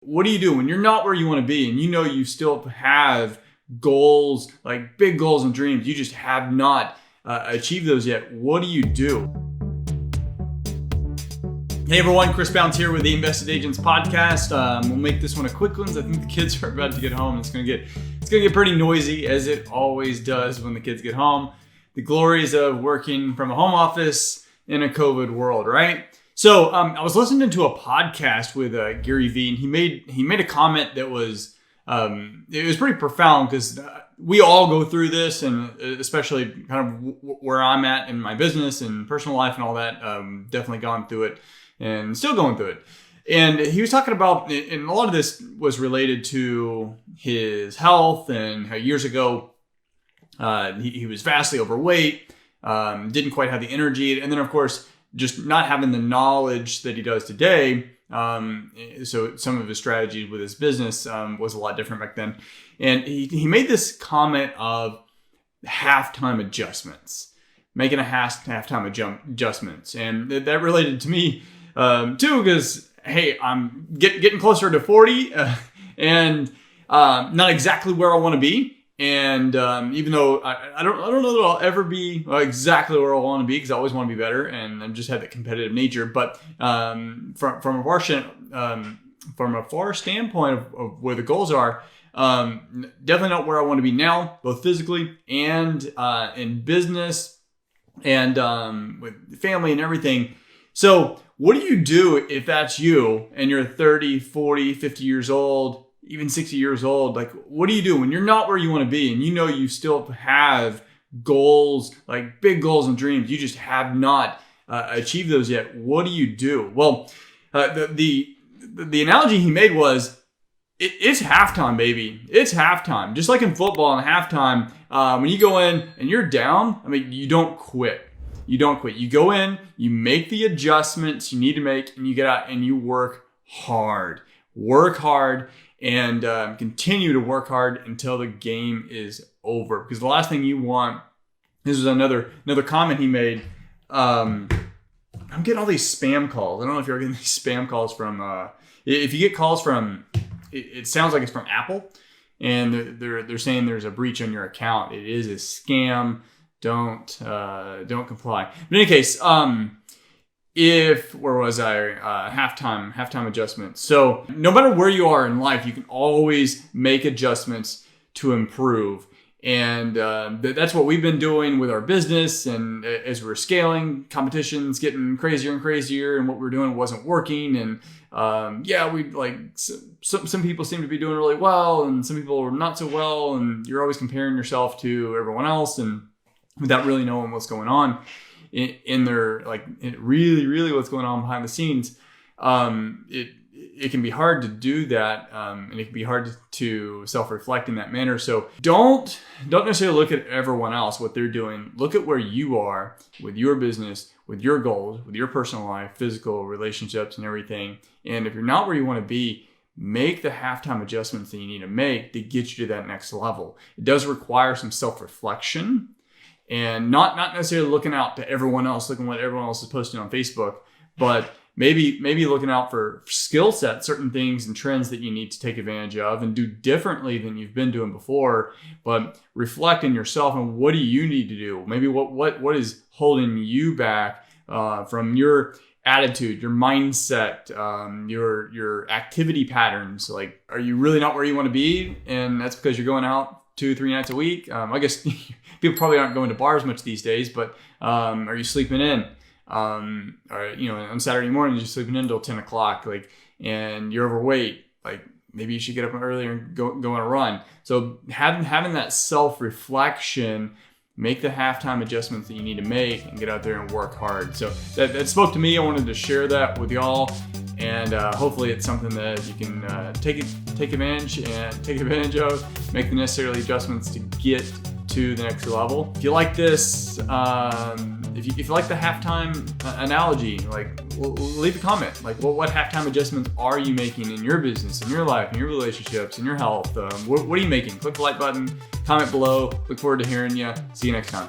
What do you do when you're not where you want to be and you know you still have goals, like big goals and dreams, you just have not achieved those yet? What do you do? Hey everyone, Chris Bounds here with the Invested Agents Podcast. We'll make this one a quick one. I think the kids are about to get home. It's gonna get pretty noisy, as it always does when the kids get home. The glories of working from a home office in a COVID world, right? So I was listening to a podcast with Gary Vee, and he made a comment that was it was pretty profound, because we all go through this, and especially kind of where I'm at in my business and personal life and all that. Definitely gone through it and still going through it. And he was talking about, and a lot of this was related to his health and how years ago he was vastly overweight, didn't quite have the energy, and then of course just not having the knowledge that he does today. So some of his strategies with his business was a lot different back then. And he made this comment of halftime adjustments, making a halftime adjustments. And that related to me too, because, hey, I'm getting closer to 40 and not exactly where I want to be. And even though I don't know that I'll ever be exactly where I want to be, because I always want to be better, and I just have that competitive nature. But from a far standpoint of where the goals are, definitely not where I want to be now, both physically and in business and with family and everything. So what do you do if that's you and you're 30, 40, 50 years old, even 60 years old? Like, what do you do when you're not where you want to be and you know you still have goals, like big goals and dreams, you just have not achieved those yet? What do you do? Well, the analogy he made was, it's halftime, baby. It's halftime. Just like in football in halftime, when you go in and you're down, I mean, you don't quit. You don't quit. You go in, you make the adjustments you need to make, and you get out and you work hard. Work hard. And continue to work hard until the game is over. Because the last thing you want, this is another comment he made. I'm getting all these spam calls. I don't know if you're getting these spam calls from. If you get calls from, it sounds like it's from Apple, and they're saying there's a breach on your account. It is a scam. Don't comply. But in any case, where was I? Halftime adjustments. So no matter where you are in life, you can always make adjustments to improve. And that's what we've been doing with our business. And as we're scaling, competition's getting crazier and crazier, and what we're doing wasn't working. And we like some people seem to be doing really well, and some people are not so well. And you're always comparing yourself to everyone else, and without really knowing what's going on in their, like, really what's going on behind the scenes. It can be hard to do that, and it can be hard to self-reflect in that manner. So don't necessarily look at everyone else, what they're doing. Look at where you are with your business, with your goals, with your personal life, physical relationships and everything. And if you're not where you want to be, make the halftime adjustments that you need to make to get you to that next level. It does require some self-reflection, and not necessarily looking out to everyone else, looking what everyone else is posting on Facebook, but maybe looking out for skill sets, certain things and trends that you need to take advantage of and do differently than you've been doing before. But reflect in yourself and what do you need to do? Maybe what is holding you back from your attitude, your mindset, your activity patterns. Like, are you really not where you want to be? And that's because you're going out 2-3 nights a week. I guess people probably aren't going to bars much these days, but are you sleeping in? Or, on Saturday morning, you're sleeping in until 10 o'clock, and you're overweight. Like, maybe you should get up earlier and go on a run. So having that self-reflection, make the halftime adjustments that you need to make, and get out there and work hard. So that spoke to me. I wanted to share that with y'all, and hopefully it's something that you can take advantage of, make the necessary adjustments to get to the next level. If you like this, if you like the halftime analogy, leave a comment. What halftime adjustments are you making in your business, in your life, in your relationships, in your health? What are you making? Click the like button, comment below. Look forward to hearing you. See you next time.